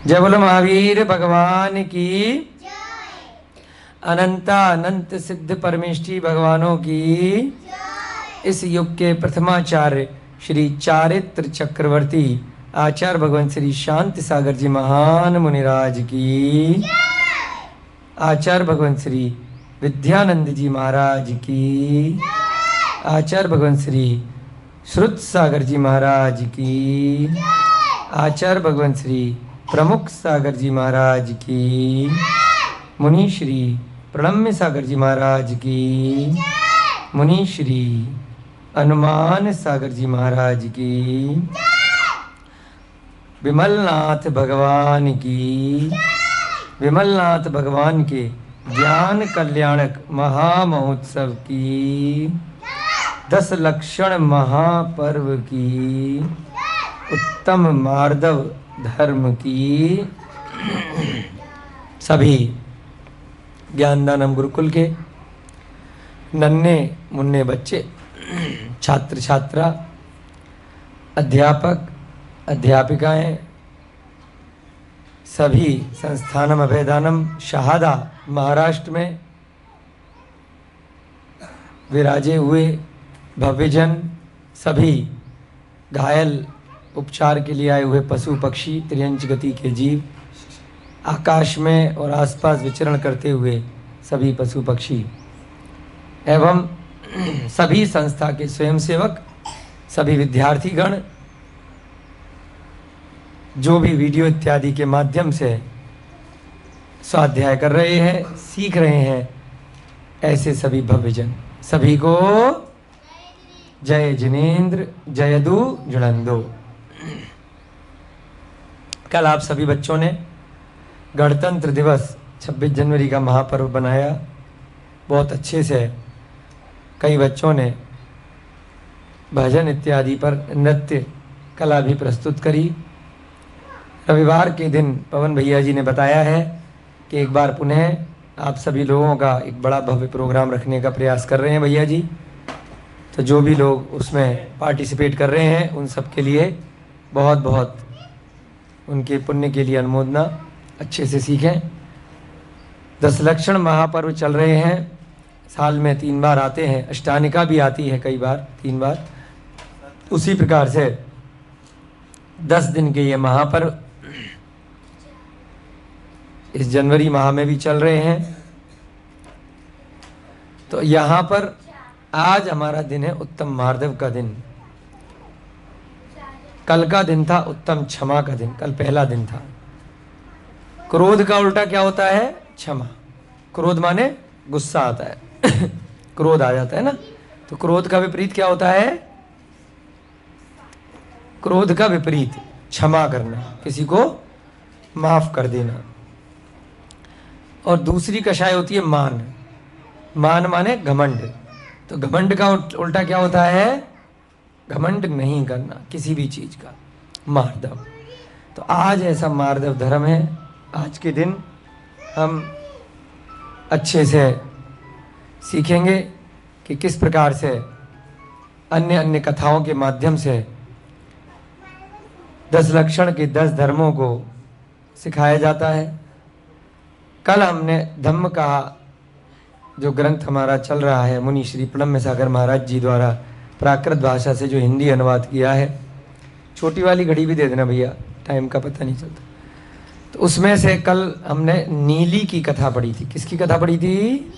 जय बोलो महावीर भगवान की, अनंता अनंत सिद्ध परमेष्ठी भगवानों की। इस युग के प्रथमाचार्य श्री चारित्र चक्रवर्ती आचार्य भगवान श्री शांति सागर जी महान मुनिराज की, आचार्य भगवान श्री विद्यानंद जी महाराज की, आचार्य भगवान श्री श्रुत सागर जी महाराज की, आचार्य भगवान श्री प्रमुख सागर जी महाराज की, मुनि श्री प्रणम्य सागर जी महाराज की, मुनि श्री हनुमान सागर जी महाराज की, विमलनाथ भगवान की, विमलनाथ भगवान के ज्ञान कल्याणक महामहोत्सव की, 10 लक्षण महापर्व की, उत्तम मार्दव धर्म की, सभी ज्ञानदानम गुरुकुल के नन्हे मुन्ने बच्चे, छात्र छात्रा, अध्यापक अध्यापिकाएं, सभी संस्थानम अभेदानम शहादा महाराष्ट्र में विराजे हुए भव्यजन, सभी घायल उपचार के लिए आए हुए पशु पक्षी, त्रियंच गति के जीव, आकाश में और आसपास विचरण करते हुए सभी पशु पक्षी एवं सभी संस्था के स्वयंसेवक, सभी विद्यार्थीगण जो भी वीडियो इत्यादि के माध्यम से स्वाध्याय कर रहे हैं, सीख रहे हैं, ऐसे सभी भव्यजन, सभी को जय जिनेन्द्र जयदु जुड़ंदो। कल आप सभी बच्चों ने गणतंत्र दिवस 26 जनवरी का महापर्व बनाया बहुत अच्छे से। कई बच्चों ने भजन इत्यादि पर नृत्य कला भी प्रस्तुत करी। रविवार के दिन पवन भैया जी ने बताया है कि एक बार पुनः आप सभी लोगों का एक बड़ा भव्य प्रोग्राम रखने का प्रयास कर रहे हैं भैया जी। तो जो भी लोग उसमें पार्टिसिपेट कर रहे हैं उन सब के लिए बहुत बहुत उनके पुण्य के लिए अनुमोदना। अच्छे से सीखें। 10 लक्षण महापर्व चल रहे हैं, साल में 3 बार आते हैं, अष्टानिका भी आती है कई बार 3 बार। उसी प्रकार से 10 दिन के ये महापर्व इस जनवरी माह में भी चल रहे हैं। तो यहाँ पर आज हमारा दिन है उत्तम मार्दव का दिन। कल का दिन था उत्तम क्षमा का दिन, कल पहला दिन था। क्रोध का उल्टा क्या होता है? क्षमा। क्रोध माने गुस्सा आता है क्रोध आ जाता है ना। तो क्रोध का विपरीत क्या होता है? क्रोध का विपरीत क्षमा करना, किसी को माफ कर देना। और दूसरी कषाय होती है मान। मान माने घमंड। तो घमंड का उल्टा क्या होता है? घमंड नहीं करना किसी भी चीज का, मार्दव। तो आज ऐसा मार्दव धर्म है। आज के दिन हम अच्छे से सीखेंगे कि किस प्रकार से अन्य अन्य कथाओं के माध्यम से 10 लक्षण के 10 धर्मों को सिखाया जाता है। कल हमने धम्म का जो ग्रंथ हमारा चल रहा है, मुनि श्री प्रणम्य सागर महाराज जी द्वारा प्राकृत भाषा से जो हिंदी अनुवाद किया है, छोटी वाली घड़ी भी दे देना भैया, टाइम का पता नहीं चलता। तो उसमें से कल हमने नीली की कथा पढ़ी थी। किसकी कथा पढ़ी थी?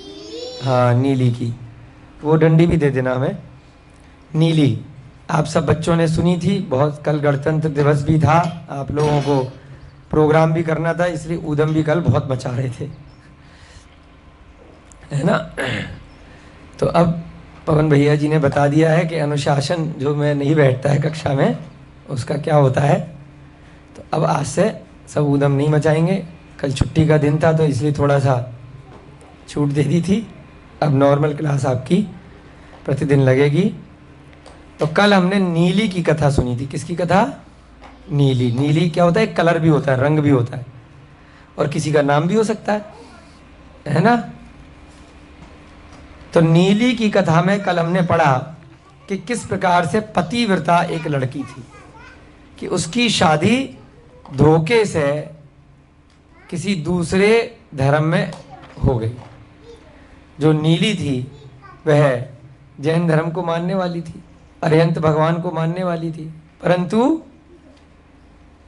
हाँ, नीली की। वो डंडी भी दे देना हमें। नीली आप सब बच्चों ने सुनी थी। बहुत कल गणतंत्र दिवस भी था, आप लोगों को प्रोग्राम भी करना था, इसलिए ऊधम भी कल बहुत मचा रहे थे, है ना। तो अब पवन भैया जी ने बता दिया है कि अनुशासन जो में नहीं बैठता है कक्षा में, उसका क्या होता है। तो अब आज से सब ऊधम नहीं मचाएंगे। कल छुट्टी का दिन था तो इसलिए थोड़ा सा छूट दे दी थी। अब नॉर्मल क्लास आपकी प्रतिदिन लगेगी। तो कल हमने नीली की कथा सुनी थी। किसकी कथा? नीली। नीली क्या होता है? कलर भी होता है, रंग भी होता है, और किसी का नाम भी हो सकता है ना। तो नीली की कथा में कल हमने पढ़ा कि किस प्रकार से पतिव्रता एक लड़की थी कि उसकी शादी धोखे से किसी दूसरे धर्म में हो गई। जो नीली थी वह जैन धर्म को मानने वाली थी, अरिहंत भगवान को मानने वाली थी, परंतु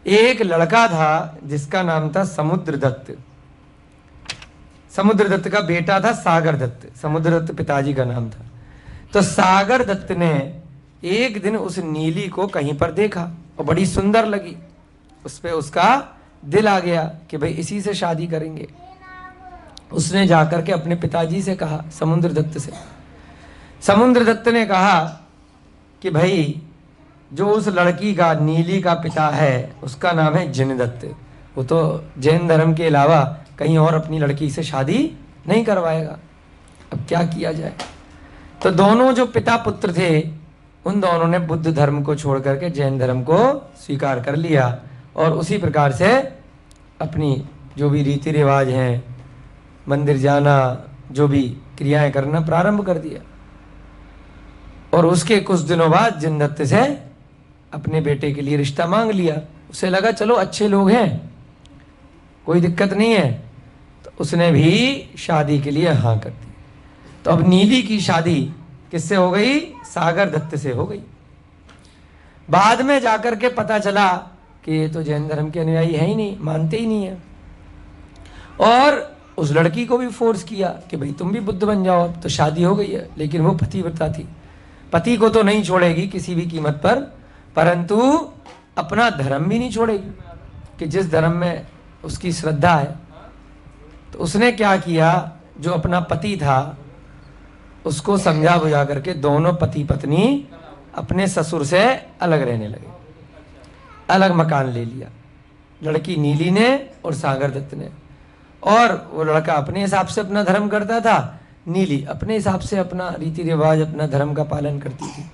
एक लड़का था जिसका नाम था समुद्रदत्त। समुद्रदत्त का बेटा था सागर दत्त, समुद्रदत्त पिताजी का नाम था। तो सागर दत्त ने एक दिन उस नीली को कहीं पर देखा और बड़ी सुंदर लगी, उस पे उसका दिल आ गया कि भाई इसी से शादी करेंगे। उसने जाकर के अपने पिताजी से कहा, समुद्रदत्त से। समुद्रदत्त ने कहा कि भाई जो उस लड़की का, नीली का पिता है, उसका नाम है जिनदत्त, वो तो जैन धर्म के अलावा कहीं और अपनी लड़की से शादी नहीं करवाएगा। अब क्या किया जाए? तो दोनों जो पिता पुत्र थे उन दोनों ने बुद्ध धर्म को छोड़ करके जैन धर्म को स्वीकार कर लिया और उसी प्रकार से अपनी जो भी रीति रिवाज हैं, मंदिर जाना, जो भी क्रियाएं करना प्रारंभ कर दिया। और उसके कुछ दिनों बाद जिनदत्त से अपने बेटे के लिए रिश्ता मांग लिया। उसे लगा चलो अच्छे लोग हैं, कोई दिक्कत नहीं है, तो उसने भी शादी के लिए हाँ कर दी। तो अब नीली की शादी किससे हो गई? सागर दत्त से हो गई। बाद में जाकर के पता चला कि ये तो जैन धर्म के अनुयायी है ही नहीं, मानते ही नहीं है। और उस लड़की को भी फोर्स किया कि भाई तुम भी बुद्ध बन जाओ। अब तो शादी हो गई है, लेकिन वो पतिव्रता थी, पति को तो नहीं छोड़ेगी किसी भी कीमत पर, परंतु अपना धर्म भी नहीं छोड़ेगी कि जिस धर्म में उसकी श्रद्धा है। तो उसने क्या किया, जो अपना पति था उसको समझा बुझा करके दोनों पति पत्नी अपने ससुर से अलग रहने लगे, अलग मकान ले लिया, लड़की नीली ने और सागर दत्त ने। और वो लड़का अपने हिसाब से अपना धर्म करता था, नीली अपने हिसाब से अपना रीति रिवाज, अपना धर्म का पालन करती थी।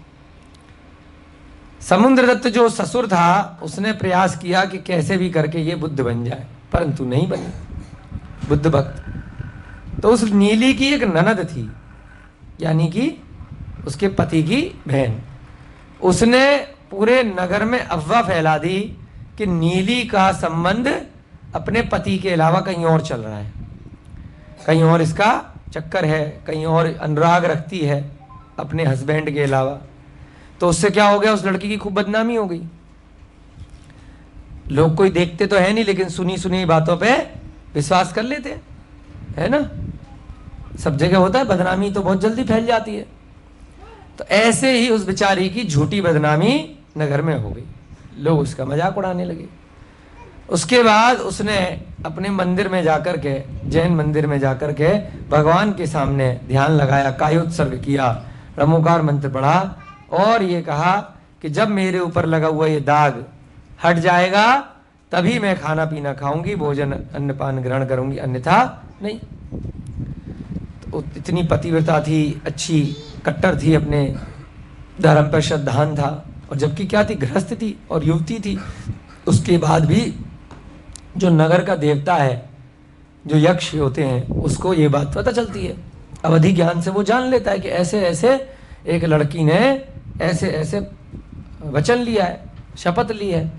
समुद्रदत्त जो ससुर था उसने प्रयास किया कि कैसे भी करके ये बुद्ध बन जाए, परंतु नहीं बनी बुद्ध भक्त। तो उस नीली की एक ननद थी, यानी कि उसके पति की बहन, उसने पूरे नगर में अफवाह फैला दी कि नीली का संबंध अपने पति के अलावा कहीं और चल रहा है, कहीं और इसका चक्कर है, कहीं और अनुराग रखती है अपने हस्बैंड के अलावा। तो उससे क्या हो गया, उस लड़की की खूब बदनामी हो गई। लोग कोई देखते तो है नहीं, लेकिन सुनी सुनी बातों पे विश्वास कर लेते हैं, है ना। सब जगह होता है, बदनामी तो बहुत जल्दी फैल जाती है। तो ऐसे ही उस बेचारी की झूठी बदनामी नगर में हो गई, लोग उसका मजाक उड़ाने लगे। उसके बाद उसने अपने मंदिर में जाकर के, जैन मंदिर में जाकर के भगवान के सामने ध्यान लगाया, कायोत्सर्ग किया, रमोकार मंत्र पढ़ा और ये कहा कि जब मेरे ऊपर लगा हुआ ये दाग हट जाएगा तभी मैं खाना पीना खाऊंगी, भोजन अन्नपान ग्रहण करूंगी, अन्यथा नहीं। तो इतनी पतिव्रता थी, अच्छी कट्टर थी, अपने धर्म पर श्रद्धान था, और जबकि क्या थी, गृहस्थ थी और युवती थी। उसके बाद भी जो नगर का देवता है, जो यक्ष होते हैं, उसको ये बात पता चलती है, अवधि ज्ञान से वो जान लेता है कि ऐसे ऐसे एक लड़की ने ऐसे ऐसे वचन लिया है, शपथ ली है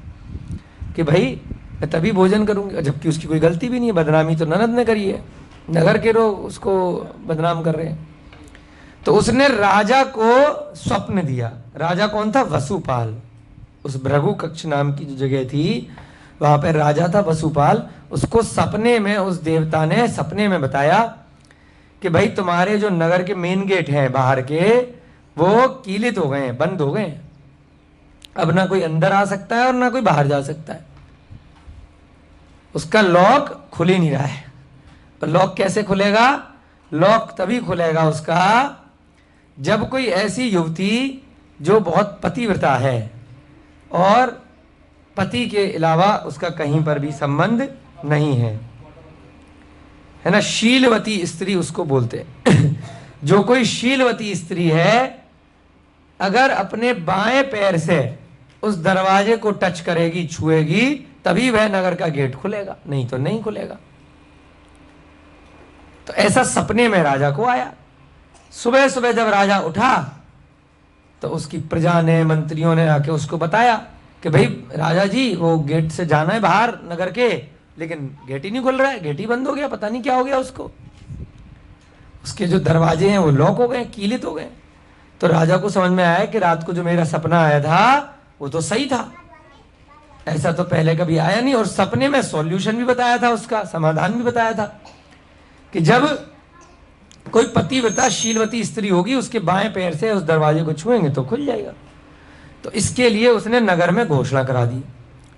कि भाई मैं तभी भोजन करूंगी, जबकि उसकी कोई गलती भी नहीं है, बदनामी तो ननद ने करी है, नगर के लोग उसको बदनाम कर रहे हैं। तो उसने राजा को स्वप्न दिया। राजा कौन था? वसुपाल। उस भृगु कक्ष नाम की जो जगह थी वहां पर राजा था वसुपाल। उसको सपने में उस देवता ने सपने में बताया कि भाई तुम्हारे जो नगर के मेन गेट हैं बाहर के, वो कीलित हो गए हैं, बंद हो गए हैं, अब ना कोई अंदर आ सकता है और ना कोई बाहर जा सकता है। उसका लॉक खुल ही नहीं रहा है। तो लॉक कैसे खुलेगा? लॉक तभी खुलेगा उसका जब कोई ऐसी युवती जो बहुत पतिव्रता है और पति के अलावा उसका कहीं पर भी संबंध नहीं है ना, शीलवती स्त्री उसको बोलते हैं। जो कोई शीलवती स्त्री है, अगर अपने बाएं पैर से उस दरवाजे को टच करेगी, छुएगी, तभी वह नगर का गेट खुलेगा, नहीं तो नहीं खुलेगा। तो ऐसा सपने में राजा को आया। सुबह सुबह जब राजा उठा तो उसकी प्रजा ने, मंत्रियों ने आके उसको बताया कि भाई राजा जी, वो गेट से जाना है बाहर नगर के, लेकिन गेट ही नहीं खुल रहा है, गेट ही बंद हो गया, पता नहीं क्या हो गया उसको। उसके जो दरवाजे हैं वो लॉक हो गए, कीलित हो गए। तो राजा को समझ में आया कि रात को जो मेरा सपना आया था वो तो सही था, ऐसा तो पहले कभी आया नहीं। और सपने में सॉल्यूशन भी बताया था, उसका समाधान भी बताया था कि जब कोई पतिव्रता शीलवती स्त्री होगी उसके बाएं पैर से उस दरवाजे को छुएंगे तो खुल जाएगा। तो इसके लिए उसने नगर में घोषणा करा दी,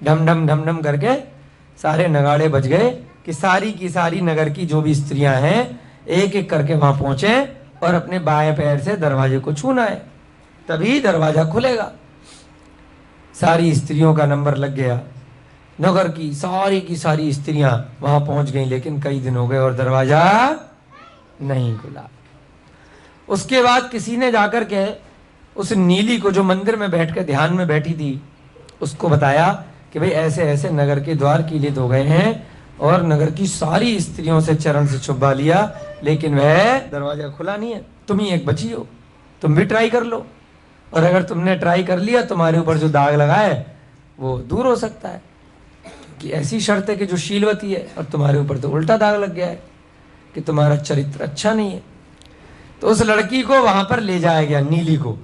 ढम ढम ढम ढम करके सारे नगाड़े बज गए कि सारी की सारी नगर की जो भी स्त्रियां हैं एक एक करके वहां पहुंचे और अपने बाएं पैर से दरवाजे को छूना है, तभी दरवाजा खुलेगा। सारी स्त्रियों का नंबर लग गया, नगर की सारी स्त्रियां वहां पहुंच गईं, लेकिन कई दिन हो गए और दरवाजा नहीं खुला। उसके बाद किसी ने जाकर के उस नीली को, जो मंदिर में बैठकर ध्यान में बैठी थी, उसको बताया कि भाई ऐसे ऐसे नगर के द्वार कीलित हो गए हैं और नगर की सारी स्त्रियों से चरण से छुपा लिया, लेकिन वह दरवाजा खुला नहीं है। तुम ही एक बची हो, तुम भी ट्राई कर लो, और अगर तुमने ट्राई कर लिया तुम्हारे ऊपर जो दाग लगा है वो दूर हो सकता है, कि ऐसी शर्त है कि जो शीलवती है, और तुम्हारे ऊपर तो उल्टा दाग लग गया है कि तुम्हारा चरित्र अच्छा नहीं है। तो उस लड़की को वहां पर ले जाया गया, नीली को।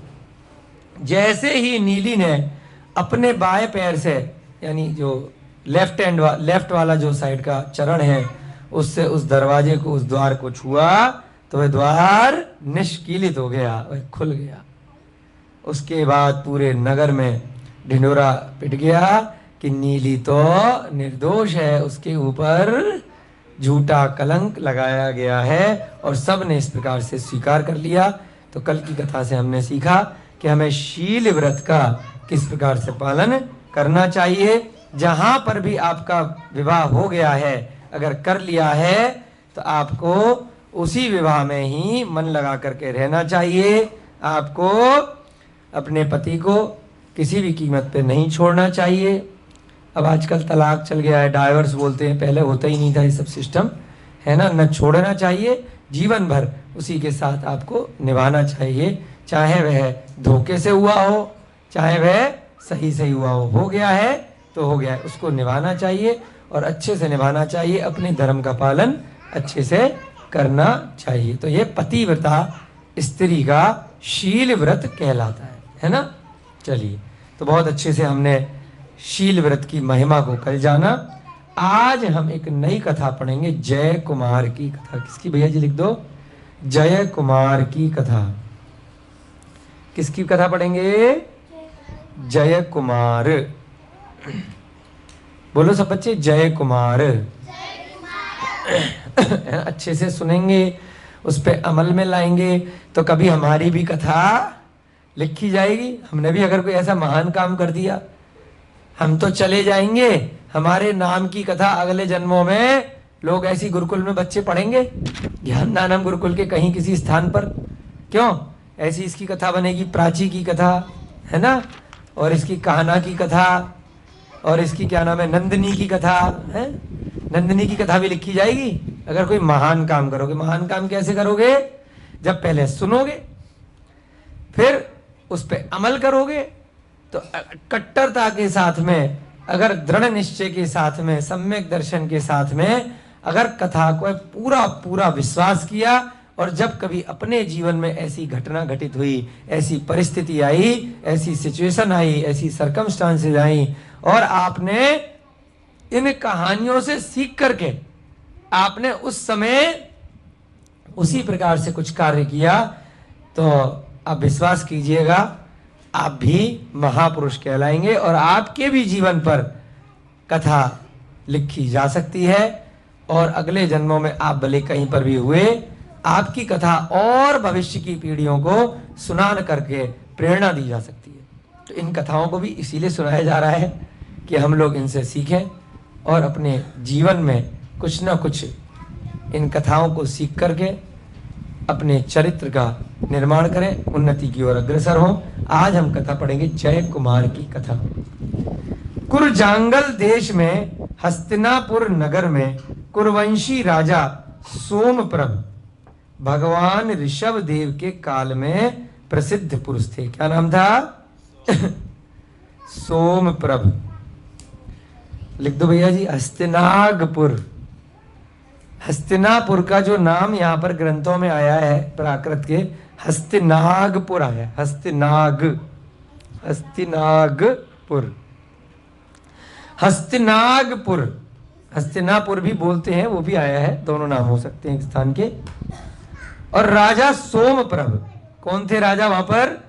जैसे ही नीली ने अपने बाएं पैर से, यानी जो लेफ्ट वाला जो साइड का चरण है, उससे उस दरवाजे को, उस द्वार को छुआ तो वह द्वार निष्कीलित हो गया, वह खुल गया। उसके बाद पूरे नगर में ढिंढोरा पिट गया कि नीली तो निर्दोष है, उसके ऊपर झूठा कलंक लगाया गया है, और सब ने इस प्रकार से स्वीकार कर लिया। तो कल की कथा से हमने सीखा कि हमें शील व्रत का किस प्रकार से पालन करना चाहिए। जहां पर भी आपका विवाह हो गया है, अगर कर लिया है, तो आपको उसी विवाह में ही मन लगा करके रहना चाहिए। आपको अपने पति को किसी भी कीमत पे नहीं छोड़ना चाहिए। अब आजकल तलाक चल गया है, डाइवर्स बोलते हैं, पहले होता ही नहीं था ये सब सिस्टम, है ना। न छोड़ना चाहिए, जीवन भर उसी के साथ आपको निभाना चाहिए, चाहे वह धोखे से हुआ हो, चाहे वह सही से हुआ हो गया है तो हो गया है, उसको निभाना चाहिए और अच्छे से निभाना चाहिए। अपने धर्म का पालन अच्छे से करना चाहिए। तो ये पतिव्रता स्त्री का शील व्रत कहलाता है ना। चलिए, तो बहुत अच्छे से हमने शील व्रत की महिमा को कल जाना। आज हम एक नई कथा पढ़ेंगे, जय कुमार की कथा। किसकी भैया जी लिख दो, जय कुमार की कथा। किसकी कथा पढ़ेंगे, जय कुमार। बोलो सब बच्चे, जय कुमार। अच्छे से सुनेंगे, उस पे अमल में लाएंगे तो कभी हमारी भी कथा लिखी जाएगी। हमने भी अगर कोई ऐसा महान काम कर दिया, हम तो चले जाएंगे, हमारे नाम की कथा अगले जन्मों में लोग ऐसी गुरुकुल में बच्चे पढ़ेंगे, ज्ञानदानम गुरुकुल के कहीं किसी स्थान पर। क्यों ऐसी इसकी कथा बनेगी, प्राची की कथा, है ना, और इसकी कान्हा की कथा, और इसकी क्या नाम है, नंदिनी की कथा है। नंदिनी की कथा भी लिखी जाएगी अगर कोई महान काम करोगे। महान काम कैसे करोगे, जब पहले सुनोगे, फिर उस पर अमल करोगे, तो कट्टरता के साथ में, अगर दृढ़ निश्चय के साथ में, सम्यक दर्शन के साथ में अगर कथा को पूरा पूरा विश्वास किया, और जब कभी अपने जीवन में ऐसी घटना घटित हुई, ऐसी परिस्थिति आई, ऐसी सिचुएशन आई, ऐसी सर्कमस्टांसेस आई, और आपने इन कहानियों से सीख करके आपने उस समय उसी प्रकार से कुछ कार्य किया, तो आप विश्वास कीजिएगा आप भी महापुरुष कहलाएंगे, और आपके भी जीवन पर कथा लिखी जा सकती है, और अगले जन्मों में आप भले कहीं पर भी हुए, आपकी कथा और भविष्य की पीढ़ियों को सुना करके प्रेरणा दी जा सकती है। तो इन कथाओं को भी इसीलिए सुनाया जा रहा है कि हम लोग इनसे सीखें और अपने जीवन में कुछ ना कुछ इन कथाओं को सीख करके अपने चरित्र का निर्माण करें, उन्नति की ओर अग्रसर हों। आज हम कथा पढ़ेंगे जय कुमार की कथा। कुरजांगल देश में हस्तिनापुर नगर में कुरवंशी राजा सोमप्रभ भगवान ऋषभ देव के काल में प्रसिद्ध पुरुष थे। क्या नाम था? सोमप्रभ। लिख दो भैया जी, हस्तिनागपुर। हस्तिनापुर का जो नाम यहाँ पर ग्रंथों में आया है प्राकृत के, हस्तिनागपुर आया। हस्तिनागपुर। हस्तिनागपुर, हस्तिनापुर भी बोलते हैं, वो भी आया है, दोनों नाम हो सकते हैं एक स्थान के। और राजा सोमप्रभ, कौन थे राजा वहां पर?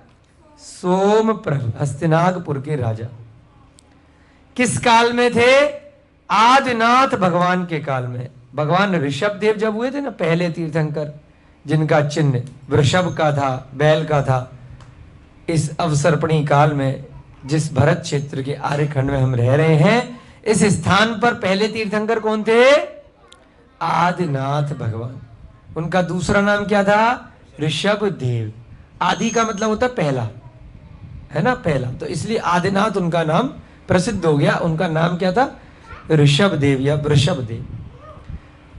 सोमप्रभ, हस्तिनागपुर के राजा। किस काल में थे? आदिनाथ भगवान के काल में। भगवान ऋषभ देव जब हुए थे ना, पहले तीर्थंकर, जिनका चिन्ह वृषभ का था, बैल का था, इस अवसर्पणी काल में जिस भरत क्षेत्र के आर्यखंड में हम रह रहे हैं, इस स्थान पर पहले तीर्थंकर कौन थे? आदिनाथ भगवान। उनका दूसरा नाम क्या था? ऋषभ देव। आदि का मतलब होता है पहला, है ना, पहला, तो इसलिए आदिनाथ उनका नाम प्रसिद्ध हो गया। उनका नाम क्या था? ऋषभ देव या वृषभ देव।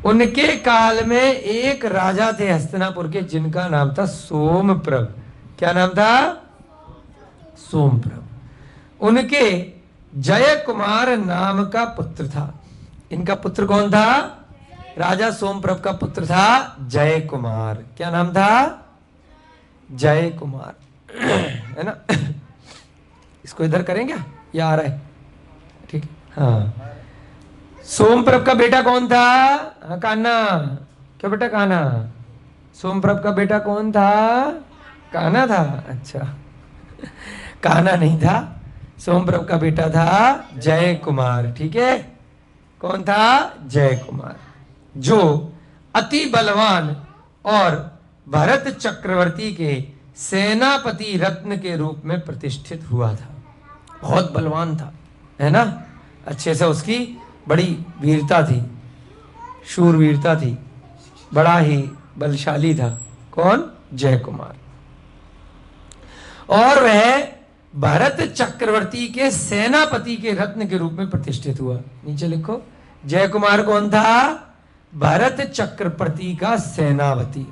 उनके काल में एक राजा थे हस्तिनापुर के, जिनका नाम था सोमप्रभ। क्या नाम था? सोमप्रभ। उनके जय कुमार नाम का पुत्र था। इनका पुत्र कौन था? राजा सोमप्रभ का पुत्र था जय कुमार। क्या नाम था? जय कुमार, है ना। इसको इधर करेंगे या आ रहा है? ठीक है, हाँ। सोमप्रभ का बेटा कौन था? हाँ, कान्हा। क्या बेटा? कान्हा। सोमप्रभ का बेटा कौन था? कान्हा था। अच्छा, कान्हा नहीं था, सोमप्रभ का बेटा था जय कुमार। ठीक है, कौन था? जय कुमार, जो अति बलवान और भरत चक्रवर्ती के सेनापति रत्न के रूप में प्रतिष्ठित हुआ था। बहुत बलवान था, है ना, अच्छे से उसकी बड़ी वीरता थी, शूरवीरता थी, बड़ा ही बलशाली था। कौन? जय कुमार। और वह भरत चक्रवर्ती के सेनापति के रत्न के रूप में प्रतिष्ठित हुआ। नीचे लिखो, जय कुमार कौन था? भरत चक्रवर्ती का सेनापति।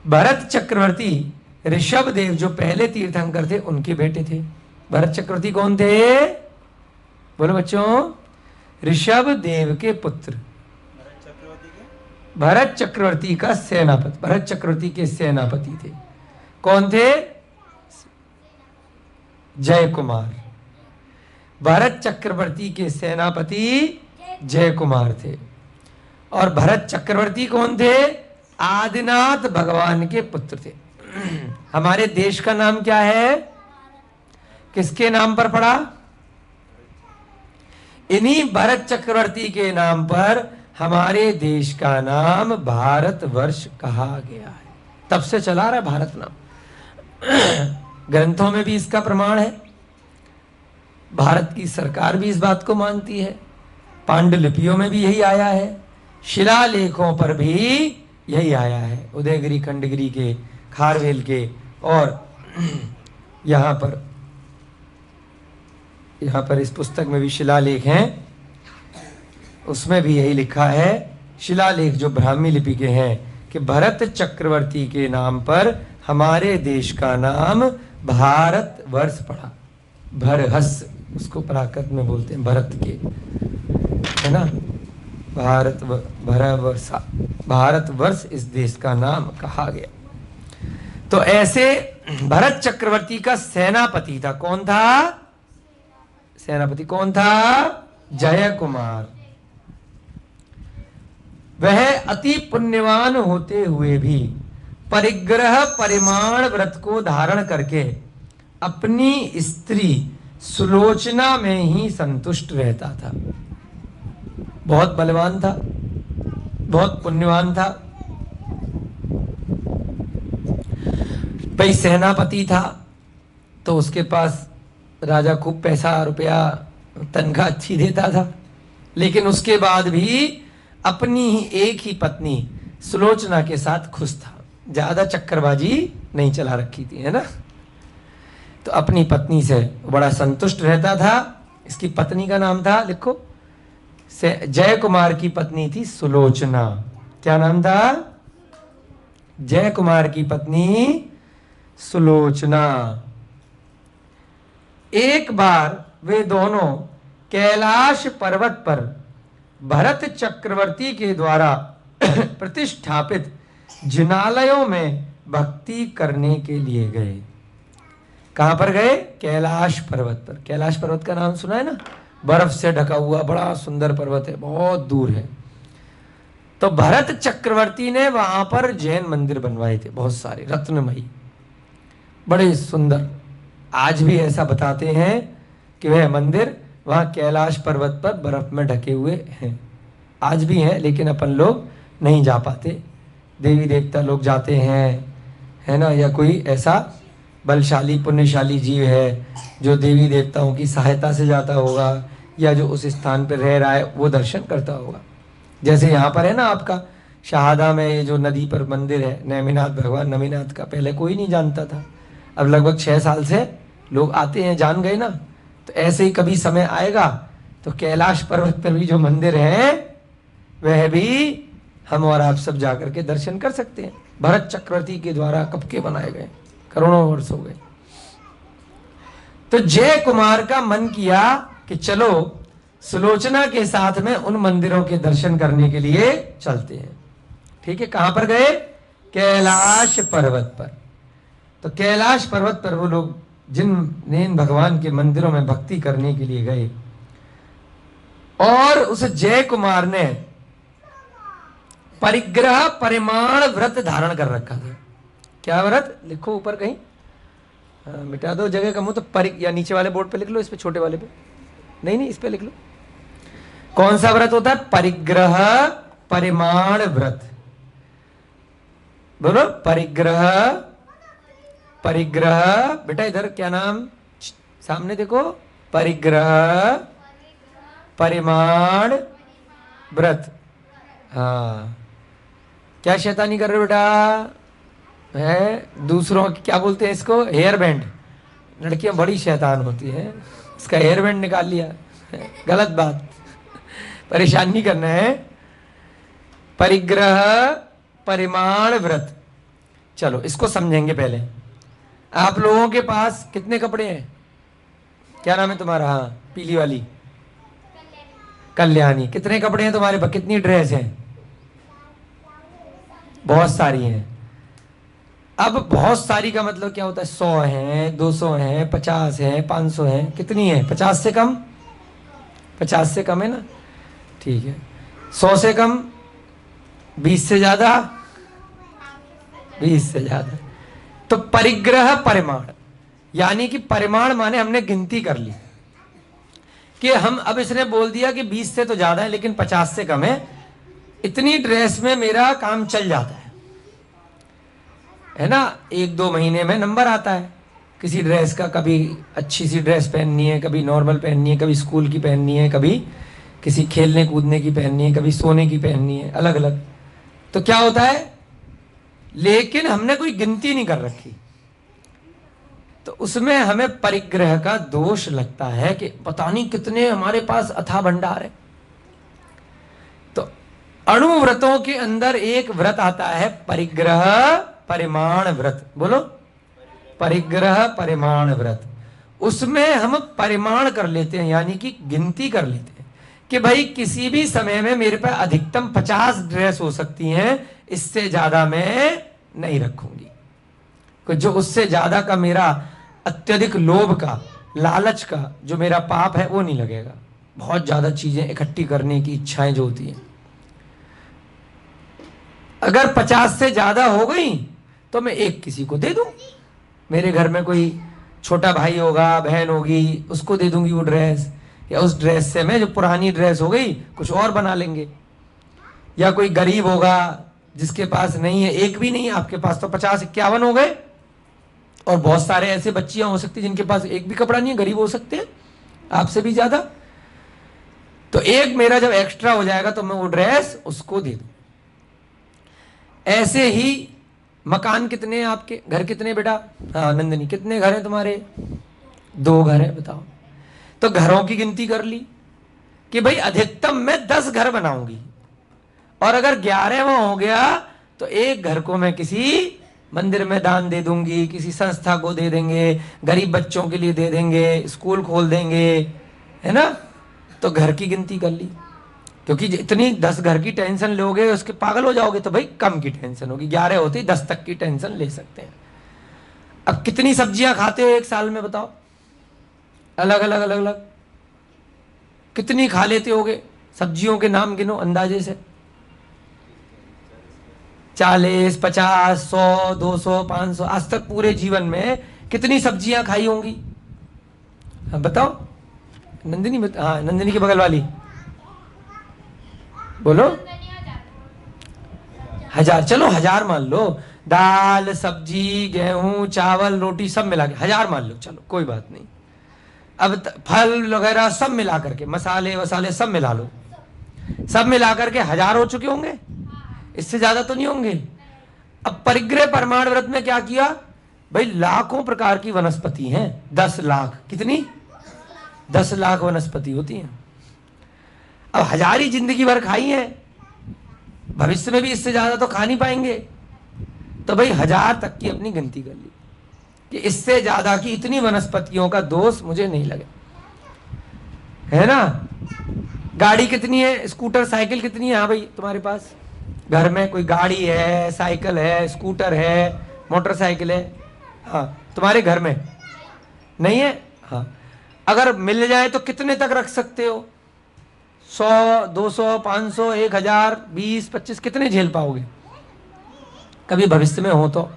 भरत चक्रवर्ती ऋषभ देव जो पहले तीर्थंकर थे, उनके बेटे थे। भरत चक्रवर्ती कौन थे? बोलो बच्चों। ऋषभ देव के पुत्र, भरत चक्रवर्ती का सेनापति, भरत चक्रवर्ती के सेनापति थे। कौन थे? जय कुमार। भरत चक्रवर्ती के सेनापति जय कुमार थे। और भरत चक्रवर्ती कौन थे? आदिनाथ भगवान के पुत्र थे। हमारे देश का नाम क्या है? किसके नाम पर पड़ा? इन्हीं भरत चक्रवर्ती के नाम पर हमारे देश का नाम भारतवर्ष कहा गया है। तब से चला रहा है भारत नाम। ग्रंथों में भी इसका प्रमाण है, भारत की सरकार भी इस बात को मानती है, पांडुलिपियों में भी यही आया है, शिलालेखों पर भी यही आया है, उदयगिरी, खंडगिरी के, खारवेल के, और यहाँ पर इस पुस्तक में भी शिलालेख हैं, उसमें भी यही लिखा है। शिलालेख जो ब्राह्मी लिपि के हैं कि भरत चक्रवर्ती के नाम पर हमारे देश का नाम भारतवर्ष पड़ा। भरहस उसको प्राकृत में बोलते हैं, भरत के, है ना, भारतवर्ष इस देश का नाम कहा गया। तो ऐसे भरत चक्रवर्ती का सेनापति था। कौन था? सेनापति कौन था? जय कुमार। वह अति पुण्यवान होते हुए भी परिग्रह परिमाण व्रत को धारण करके अपनी स्त्री सुलोचना में ही संतुष्ट रहता था। बहुत बलवान था, बहुत पुण्यवान था, भाई सेनापति था, तो उसके पास राजा खूब पैसा रुपया तनख्वाह अच्छी देता था, लेकिन उसके बाद भी अपनी ही एक ही पत्नी सुलोचना के साथ खुश था। ज्यादा चक्करबाजी नहीं चला रखी थी, है ना, तो अपनी पत्नी से बड़ा संतुष्ट रहता था। इसकी पत्नी का नाम था, लिखो, जय कुमार की पत्नी थी सुलोचना। क्या नाम था? जय कुमार की पत्नी सुलोचना। एक बार वे दोनों कैलाश पर्वत पर भरत चक्रवर्ती के द्वारा प्रतिष्ठापित जिनालयों में भक्ति करने के लिए गए। कहां पर गए? कैलाश पर्वत पर। कैलाश पर्वत का नाम सुना है ना? बर्फ से ढका हुआ बड़ा सुंदर पर्वत है, बहुत दूर है। तो भरत चक्रवर्ती ने वहां पर जैन मंदिर बनवाए थे, बहुत सारे रत्नमयी, बड़े सुंदर। आज भी ऐसा बताते हैं कि वह मंदिर वहां कैलाश पर्वत पर बर्फ में ढके हुए हैं। आज भी हैं, लेकिन अपन लोग नहीं जा पाते। देवी देवता लोग जाते हैं, है ना, या कोई ऐसा बलशाली पुण्यशाली जीव है जो देवी देवताओं की सहायता से जाता होगा, या जो उस स्थान पर रह रहा है वो दर्शन करता होगा। जैसे यहाँ पर है ना आपका शहादा में ये जो नदी पर मंदिर है, नेमिनाथ भगवान नमीनाथ का, पहले कोई नहीं जानता था, अब लगभग 6 साल से लोग आते हैं, जान गए ना। तो ऐसे ही कभी समय आएगा तो कैलाश पर्वत पर भी जो मंदिर है वह भी हम और आप सब जाकर के दर्शन कर सकते हैं। भरत चक्रवर्ती के द्वारा कब के बनाए गए, करोड़ों वर्ष हो गए। तो जय कुमार का मन किया कि चलो सुलोचना के साथ में उन मंदिरों के दर्शन करने के लिए चलते हैं। ठीक है, कहां पर गए? कैलाश पर्वत पर। तो कैलाश पर्वत पर वो लोग जिन भगवान के मंदिरों में भक्ति करने के लिए गए, और उस जय कुमार ने परिग्रह परिमाण व्रत धारण कर रखा था। क्या व्रत? लिखो ऊपर कहीं, मिटा दो जगह का मुंह, तो या नीचे वाले बोर्ड पे लिख लो, इस पे छोटे वाले पे नहीं, इस पे लिख लो। कौन सा व्रत होता है? परिग्रह परिमाण व्रत। बोलो, परिग्रह परिग्रह। बेटा इधर क्या नाम, सामने देखो, परिग्रह परिमाण व्रत। हाँ, क्या शैतानी कर रहे हो बेटा? है दूसरों की, क्या बोलते हैं इसको, हेयर बैंड। लड़कियां बड़ी शैतान होती है, इसका हेयर बैंड निकाल लिया, गलत बात, परेशान नहीं करना है। परिग्रह परिमाण व्रत, चलो इसको समझेंगे पहले। आप लोगों के पास कितने कपड़े हैं? क्या नाम है तुम्हारा? हाँ, पीली वाली कल्याणी। कितने कपड़े हैं तुम्हारे पास? कितनी ड्रेस हैं? बहुत सारी हैं। अब बहुत सारी का मतलब क्या होता है? 100 हैं, 200 हैं, 50 हैं, 500 हैं। कितनी है? 50 से कम? 50 से कम है ना? ठीक है। 100 से कम? 20 से ज्यादा? 20 से ज्यादा। तो परिग्रह परिमाण, यानी कि परिमाण माने हमने गिनती कर ली कि हम, अब इसने बोल दिया कि 20 से तो ज्यादा है लेकिन 50 से कम है, इतनी ड्रेस में मेरा काम चल जाता है ना। 1-2 महीने में नंबर आता है किसी ड्रेस का, कभी अच्छी सी ड्रेस पहननी है, कभी नॉर्मल पहननी है, कभी स्कूल की पहननी है, कभी किसी खेलने कूदने की पहननी है, कभी सोने की पहननी है, अलग अलग। तो क्या होता है, लेकिन हमने कोई गिनती नहीं कर रखी, तो उसमें हमें परिग्रह का दोष लगता है कि पता नहीं कितने हमारे पास अथाह भंडार है। तो अणु व्रतों के अंदर एक व्रत आता है परिग्रह परिमाण व्रत। बोलो, परिग्रह परिमाण व्रत। उसमें हम परिमाण कर लेते हैं, यानी कि गिनती कर लेते हैं कि भाई किसी भी समय में मेरे पास अधिकतम 50 ड्रेस हो सकती हैं, इससे ज्यादा मैं नहीं रखूंगी। जो उससे ज्यादा का मेरा अत्यधिक लोभ का, लालच का जो मेरा पाप है वो नहीं लगेगा। बहुत ज्यादा चीजें इकट्ठी करने की इच्छाएं जो होती हैं, अगर 50 से ज्यादा हो गई तो मैं एक किसी को दे दूं। मेरे घर में कोई छोटा भाई होगा, बहन होगी, उसको दे दूंगी वो ड्रेस, या उस ड्रेस से मैं जो पुरानी ड्रेस हो गई कुछ और बना लेंगे। या कोई गरीब होगा जिसके पास नहीं है, एक भी नहीं है आपके पास, तो 50-51 हो गए। और बहुत सारे ऐसे बच्चियां हो सकती जिनके पास एक भी कपड़ा नहीं है, गरीब हो सकते हैं आपसे भी ज्यादा। तो एक मेरा जब एक्स्ट्रा हो जाएगा तो मैं वो ड्रेस उसको दे दूं। ऐसे ही मकान कितने हैं आपके, घर कितने बेटा? हाँ नंदनी, कितने घर हैं तुम्हारे? 2 घर हैं, बताओ। तो घरों की गिनती कर ली कि भाई अधिकतम मैं 10 घर बनाऊंगी, और अगर 11वां हो गया तो एक घर को मैं किसी मंदिर में दान दे दूंगी, किसी संस्था को दे देंगे, गरीब बच्चों के लिए दे देंगे, स्कूल खोल देंगे, है ना। तो घर की गिनती कर ली, क्योंकि इतनी 10 घर की टेंशन लोगे उसके पागल हो जाओगे, तो भाई कम की टेंशन होगी, 11 होते ही 10 तक की टेंशन ले सकते हैं। अब कितनी सब्जियां खाते हो एक साल में बताओ, अलग अलग अलग अलग कितनी खा लेते होगे? सब्जियों के नाम गिनो अंदाजे से। 40, 50, 100, 200, 500, आज तक पूरे जीवन में कितनी सब्जियां खाई होंगी? हाँ बताओ। नंदिनी हाँ, नंदिनी के बगल वाली बोलो। 1000, चलो 1000 मान लो। दाल, सब्जी, गेहूं, चावल, रोटी सब मिला के 1000 मान लो, चलो कोई बात नहीं। अब फल वगैरह सब मिला करके, मसाले वसाले सब मिला लो, सब मिला करके 1000 हो चुके होंगे, इससे ज्यादा तो नहीं होंगे। अब परिग्रह परमाण व्रत में क्या किया भाई? लाखों प्रकार की वनस्पति हैं, 10 लाख, कितनी? 10 लाख वनस्पति होती हैं। अब 1000 ही जिंदगी भर खाई है, भविष्य में भी इससे ज्यादा तो खा नहीं पाएंगे, तो भाई 1000 तक की अपनी गिनती कर ली कि इससे ज्यादा की इतनी वनस्पतियों का दोष मुझे नहीं लगे, है ना। गाड़ी कितनी है? स्कूटर साइकिल कितनी है? हाँ भाई तुम्हारे पास घर में कोई गाड़ी है, साइकिल है, स्कूटर है, मोटरसाइकिल है? हाँ, तुम्हारे घर में नहीं है? हाँ, अगर मिल जाए तो कितने तक रख सकते हो? 100, 200, 500, 1000, 20, 25, कितने झेल पाओगे? कभी भविष्य में हो तो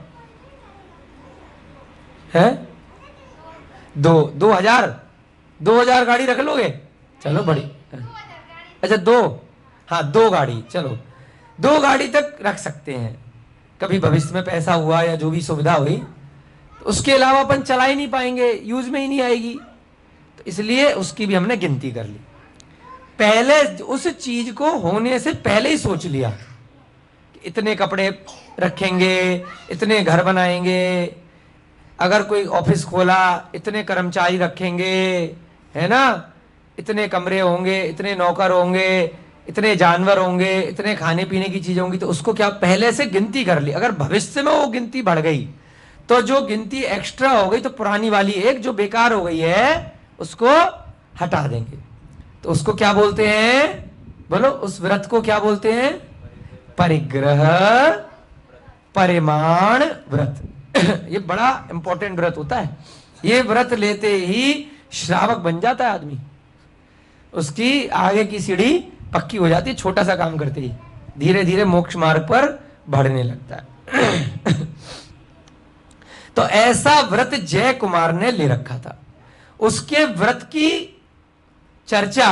है? 2000 गाड़ी रख लोगे? चलो बड़ी, अच्छा 2, हाँ 2 गाड़ी, चलो 2 गाड़ी तक रख सकते हैं। कभी भविष्य में पैसा हुआ या जो भी सुविधा हुई तो उसके अलावा अपन चला ही नहीं पाएंगे, यूज में ही नहीं आएगी, तो इसलिए उसकी भी हमने गिनती कर ली। पहले उस चीज को होने से पहले ही सोच लिया कि इतने कपड़े रखेंगे, इतने घर बनाएंगे, अगर कोई ऑफिस खोला इतने कर्मचारी रखेंगे, है ना, इतने कमरे होंगे, इतने नौकर होंगे, इतने जानवर होंगे, इतने खाने पीने की चीजें होंगी, तो उसको क्या पहले से गिनती कर ली। अगर भविष्य में वो गिनती बढ़ गई तो जो गिनती एक्स्ट्रा हो गई तो पुरानी वाली एक जो बेकार हो गई है उसको हटा देंगे। तो उसको क्या बोलते हैं? बोलो, उस व्रत को क्या बोलते हैं? परिग्रह परिमाण व्रत। ये बड़ा इंपॉर्टेंट व्रत होता है। ये व्रत लेते ही श्रावक बन जाता है आदमी, उसकी आगे की सीढ़ी पक्की हो जाती है, छोटा सा काम करते ही धीरे धीरे मोक्ष मार्ग पर बढ़ने लगता है। तो ऐसा व्रत जय कुमार ने ले रखा था। उसके व्रत की चर्चा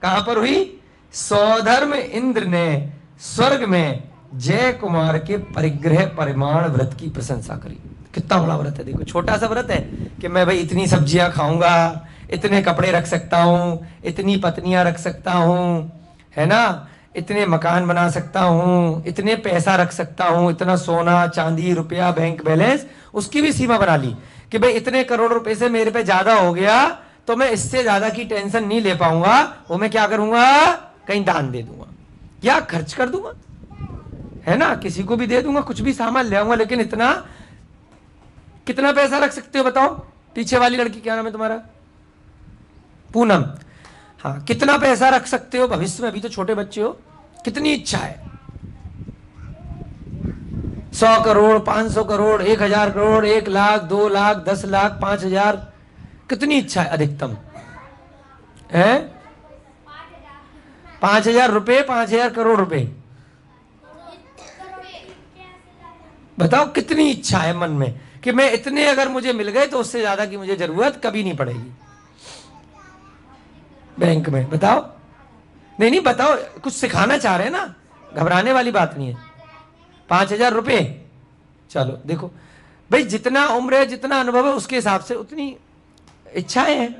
कहां पर हुई? सौधर्म इंद्र ने स्वर्ग में जय कुमार के परिग्रह परिमाण व्रत की प्रशंसा करी। कितना बड़ा व्रत है, देखो छोटा सा व्रत है कि मैं भाई इतनी सब्जियां खाऊंगा, इतने कपड़े रख सकता हूं, इतनी पत्नियां रख सकता हूं, है ना, इतने मकान बना सकता हूं, इतने पैसा रख सकता हूं, इतना सोना चांदी रुपया बैंक बैलेंस, उसकी भी सीमा बना ली कि भाई इतने करोड़ रुपए से मेरे पे ज्यादा हो गया तो मैं इससे ज्यादा की टेंशन नहीं ले पाऊंगा, वो मैं क्या करूंगा? कहीं दान दे दूंगा या खर्च कर दूंगा, है ना, किसी को भी दे दूंगा, कुछ भी सामान ले आऊंगा, लेकिन इतना, कितना पैसा रख सकते हो बताओ? पीछे वाली लड़की क्या नाम है तुम्हारा? पूनम। हाँ, कितना पैसा रख सकते हो भविष्य में? अभी तो छोटे बच्चे हो, कितनी इच्छा है? 100 करोड़, 500 करोड़, 1000 करोड़, 1 लाख, 2 लाख, 10 लाख, 5000, कितनी इच्छा है अधिकतम? है 5000 रुपए, 5000 करोड़ रुपए, बताओ कितनी इच्छा है मन में कि मैं इतने अगर मुझे मिल गए तो उससे ज्यादा की मुझे जरूरत कभी नहीं पड़ेगी बैंक में। बताओ, नहीं नहीं बताओ, कुछ सिखाना चाह रहे हैं ना, घबराने वाली बात नहीं है। 5000 रुपए, चलो देखो भाई जितना उम्र है, जितना अनुभव है, उसके हिसाब से उतनी इच्छाएं हैं।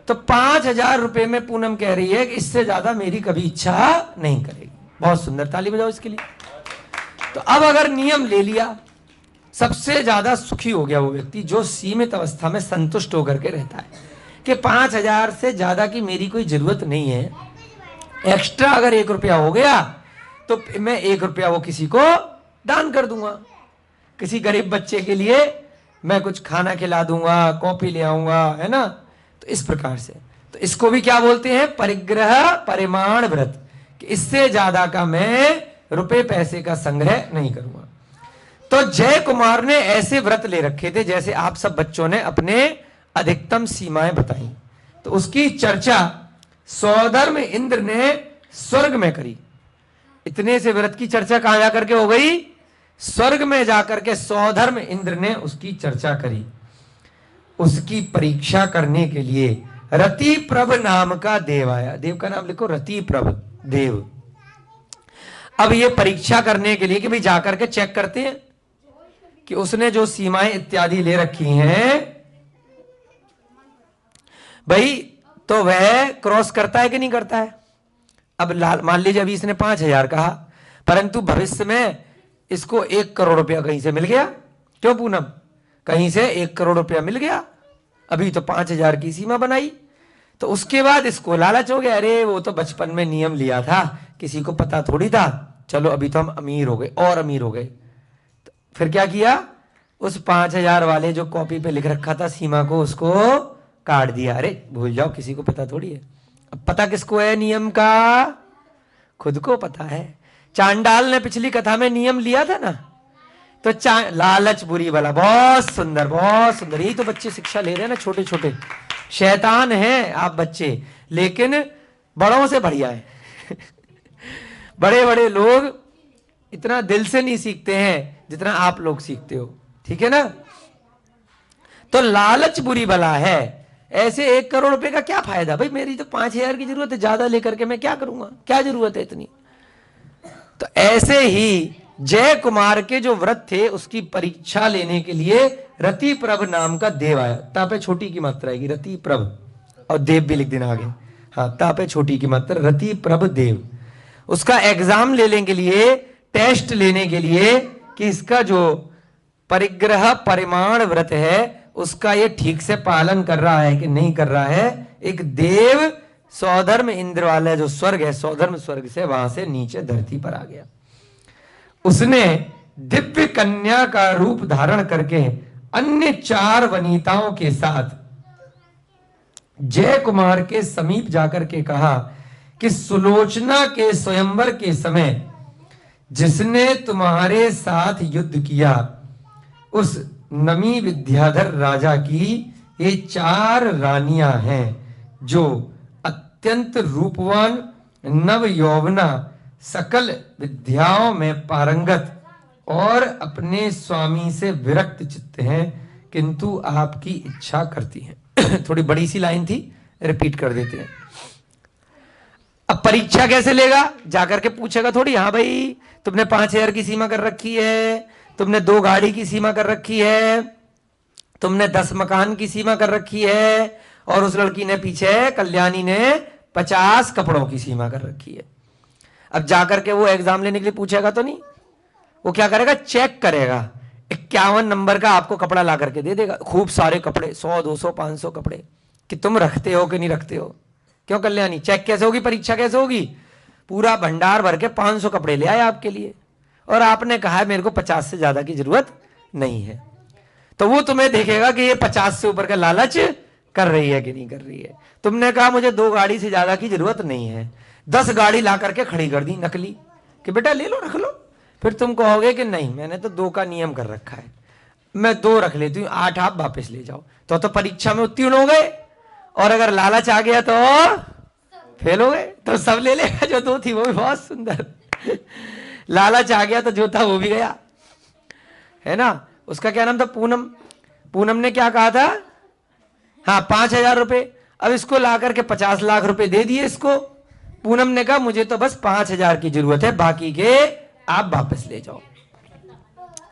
तो 5000 रुपए में पूनम कह रही है कि इससे ज्यादा मेरी कभी इच्छा नहीं करेगी। बहुत सुंदर, ताली बजाओ इसके लिए। तो अब अगर नियम ले लिया, सबसे ज्यादा सुखी हो गया वो व्यक्ति जो सीमित अवस्था में संतुष्ट होकर के रहता है कि 5000 से ज्यादा की मेरी कोई जरूरत नहीं है, एक्स्ट्रा अगर 1 रुपया हो गया तो मैं 1 रुपया वो किसी को दान कर दूंगा, किसी गरीब बच्चे के लिए मैं कुछ खाना खिला दूंगा, कॉफी ले आऊंगा, है ना। तो इस प्रकार से तो इसको भी क्या बोलते हैं? परिग्रह परिमाण व्रत, कि इससे ज्यादा का मैं रुपए पैसे का संग्रह नहीं करूंगा। तो जय कुमार ने ऐसे व्रत ले रखे थे जैसे आप सब बच्चों ने अपने अधिकतम सीमाएं बताई। तो उसकी चर्चा सौधर्म इंद्र ने स्वर्ग में करी। इतने से व्रत की चर्चा कहां जाकर के हो गई? स्वर्ग में जाकर के सौधर्म इंद्र ने उसकी चर्चा करी। उसकी परीक्षा करने के लिए रतिप्रभ नाम का देव आया। देव का नाम लिखो, रतिप्रभ देव। अब ये परीक्षा करने के लिए कि भाई जाकर के चेक करते हैं कि उसने जो सीमाएं इत्यादि ले रखी हैं भाई, तो वह क्रॉस करता है कि नहीं करता है। अब मान लीजिए अभी इसने 5,000 कहा, परंतु भविष्य में इसको 1 करोड़ रुपया कहीं से मिल गया। क्यों पूनम? कहीं से 1 करोड़ रुपया मिल गया। अभी तो 5,000 की सीमा बनाई, तो उसके बाद इसको लालच हो गया, अरे वो तो बचपन में नियम लिया था, किसी को पता थोड़ी था, चलो अभी तो हम अमीर हो गए और अमीर हो गए। तो फिर क्या किया? उस 5,000 वाले जो कॉपी पे लिख रखा था सीमा को, उसको काट दिया। अरे भूल जाओ, किसी को पता थोड़ी है। अब पता किसको है नियम का? खुद को पता है। चांडाल ने पिछली कथा में नियम लिया था ना, तो लालच बुरी वाला। बहुत सुंदर, बहुत सुंदर। यही तो बच्चे शिक्षा ले रहे हैं ना, छोटे छोटे शैतान हैं आप बच्चे, लेकिन बड़ों से बढ़िया है। बड़े बड़े लोग इतना दिल से नहीं सीखते हैं जितना आप लोग सीखते हो, ठीक है ना। तो लालच बुरी बला है। ऐसे 1 करोड़ रुपए का क्या फायदा भाई? मेरी तो 5,000 की जरूरत है, ज्यादा लेकर के मैं क्या करूंगा? क्या जरूरत है इतनी? तो ऐसे ही जय कुमार के जो व्रत थे उसकी परीक्षा लेने के लिए रतिप्रभ नाम का देव आया। तापे छोटी की मात्रा आएगी, रतिप्रभ, और देव भी लिख देना आगे। हाँ, तापे छोटी की मात्रा, रतिप्रभ देव। उसका एग्जाम लेने के लिए, टेस्ट लेने के लिए कि इसका जो परिग्रह परिमाण व्रत है उसका ये ठीक से पालन कर रहा है कि नहीं कर रहा है। एक देव सौधर्म इंद्र वाला जो स्वर्ग है, सौधर्म स्वर्ग से वहां से नीचे धरती पर आ गया। उसने दिव्य कन्या का रूप धारण करके अन्य 4 वनिताओं के साथ जय कुमार के समीप जाकर के कहा कि सुलोचना के स्वयंवर के समय जिसने तुम्हारे साथ युद्ध किया, उस नमी विद्याधर राजा की ये 4 रानियां हैं जो अत्यंत रूपवान, नव यौवना, सकल विद्याओं में पारंगत और अपने स्वामी से विरक्त चित्त हैं, किंतु आपकी इच्छा करती हैं। थोड़ी बड़ी सी लाइन थी, रिपीट कर देते हैं। अब परीक्षा कैसे लेगा? जाकर के पूछेगा थोड़ी, हाँ भाई तुमने 5,000 की सीमा कर रखी है, तुमने 2 गाड़ी की सीमा कर रखी है, तुमने 10 मकान की सीमा कर रखी है, और उस लड़की ने पीछे, कल्याणी ने 50 कपड़ों की सीमा कर रखी है। अब जाकर के वो एग्जाम लेने के लिए पूछेगा तो नहीं, वो क्या करेगा? चेक करेगा। 51 नंबर का आपको कपड़ा ला करके दे देगा, खूब सारे कपड़े, 100 200 500 कपड़े, कि तुम रखते हो कि नहीं रखते हो। क्यों कल्याणी? चेक कैसे होगी? परीक्षा कैसे होगी? पूरा भंडार भर के 500 कपड़े ले आए आपके लिए, और आपने कहा है मेरे को 50 से ज्यादा की जरूरत नहीं है। तो वो तुम्हें देखेगा कि ये 50 से ऊपर का लालच कर रही है कि नहीं कर रही है। तुमने कहा मुझे 2 गाड़ी से ज्यादा की जरूरत नहीं है, 10 गाड़ी ला करके खड़ी कर दी नकली, कि बेटा ले लो, रख लो। फिर तुम कहोगे कि नहीं, मैंने तो 2 का नियम कर रखा है, मैं 2 रख लेती हूँ, 8 आप वापस ले जाओ। तो परीक्षा में उत्तीर्ण हो गए, और अगर लालच आ गया तो फेल हो गए। तो सब ले लेगा, जो 2 थी वो भी बहुत सुंदर। लालच आ गया तो जो था वो भी गया, है ना। उसका क्या नाम था? पूनम। पूनम ने क्या कहा था? हाँ, 5,000 रुपए। अब इसको ला करके 50 लाख रुपए दे दिए इसको। पूनम ने कहा मुझे तो बस 5,000 की जरूरत है, बाकी के आप वापस ले जाओ।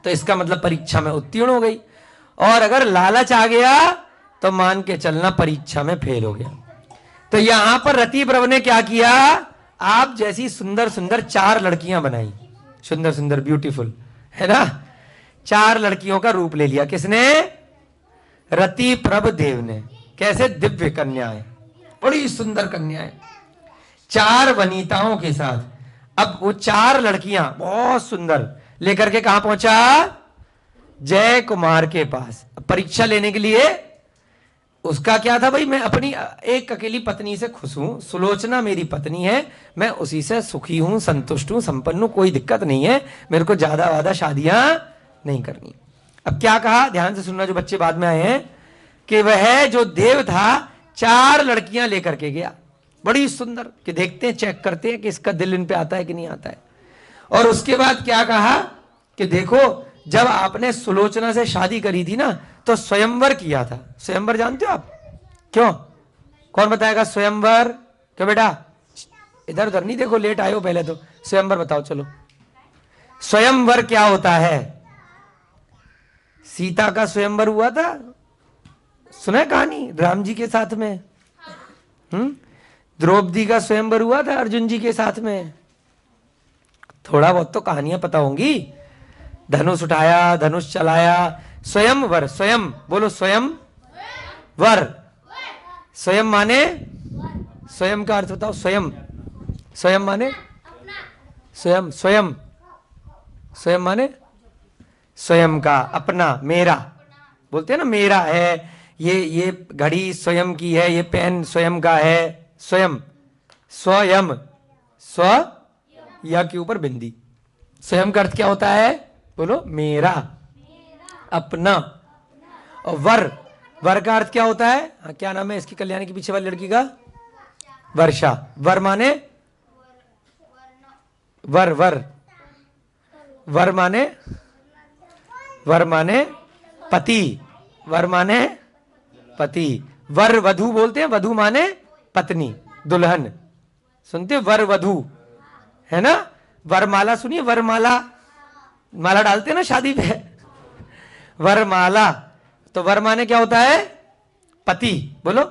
तो इसका मतलब परीक्षा में उत्तीर्ण हो गई। और अगर लालच आ गया तो मान के चलना परीक्षा में फेल हो गया। तो यहां पर रतिप्रभ ने क्या किया? आप जैसी सुंदर सुंदर 4 लड़कियां बनाई, सुंदर सुंदर, ब्यूटीफुल, है ना। 4 लड़कियों का रूप ले लिया। किसने? रतिप्रभ देव ने। कैसे? दिव्य कन्याएं, बड़ी सुंदर कन्याएं, 4 वनिताओं के साथ। अब वो 4 लड़कियां बहुत सुंदर लेकर के कहां पहुंचा? जय कुमार के पास। परीक्षा लेने के लिए उसका क्या था भाई, मैं अपनी एक अकेली पत्नी से खुश हूं, सुलोचना मेरी पत्नी है, मैं उसी से सुखी हूं, संतुष्ट हूं, संपन्न हूं, कोई दिक्कत नहीं है, मेरे को ज्यादा वादा शादियां नहीं करनी। अब क्या कहा, ध्यान से सुनना जो बच्चे बाद में आए हैं, कि वह जो देव था 4 लड़कियां लेकर के गया, बड़ी सुंदर, कि देखते हैं, चेक करते हैं कि इसका दिल इन पे आता है कि नहीं आता है। और उसके बाद क्या कहा कि देखो, जब आपने सुलोचना से शादी करी थी ना, तो स्वयंवर किया था। स्वयंवर जानते हो आप? क्यों, कौन बताएगा स्वयंवर? क्यों बेटा, इधर उधर नहीं देखो, लेट आए हो पहले तो। स्वयंवर बताओ चलो, स्वयंवर क्या होता है? सीता का स्वयंवर हुआ था, सुना है कहानी, राम जी के साथ में। द्रौपदी का स्वयंवर हुआ था अर्जुन जी के साथ में। थोड़ा बहुत तो कहानियां पता होंगी। धनुष उठाया, धनुष चलाया, स्वयंवर, स्वयं बोलो, स्वयं वर। स्वयं माने, स्वयं का अर्थ बताओ, स्वयं, स्वयं माने स्वयं, स्वयं, स्वयं माने स्वयं का, अपना, मेरा, बोलते हैं ना मेरा है, ये घड़ी स्वयं की है, ये पेन स्वयं का है, स्वयं, स्वयं, स्व या के ऊपर बिंदी। स्वयं का अर्थ क्या होता है, बोलो, मेरा, अपना। और वर, वर का अर्थ क्या होता है? हाँ, क्या नाम है इसकी, कल्याणी के पीछे वाली लड़की का? वर्षा। वर माने वर, वर, वर माने, वर माने पति, वर माने पति। वर वधु बोलते हैं, वधु माने पत्नी, दुल्हन, सुनते हो, वर वधु, है ना? वरमाला सुनिए, वरमाला, माला डालते हैं ना शादी पे, वरमाला। तो वर माने क्या होता है? पति, बोलो,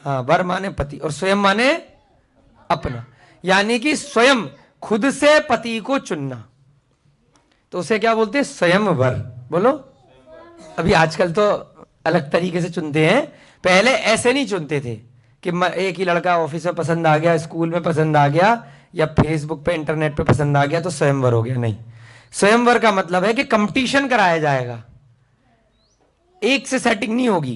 हाँ, वर माने पति, और स्वयं माने अपना, यानी कि स्वयं खुद से पति को चुनना, तो उसे क्या बोलते हैं? स्वयंवर, बोलो। अभी आजकल तो अलग तरीके से चुनते हैं, पहले ऐसे नहीं चुनते थे कि एक ही लड़का ऑफिस में पसंद आ गया, स्कूल में पसंद आ गया, या फेसबुक पे इंटरनेट पे पसंद आ गया तो स्वयंवर हो गया। नहीं, स्वयंवर का मतलब है कि कंपटीशन कराया जाएगा, एक से सेटिंग नहीं होगी,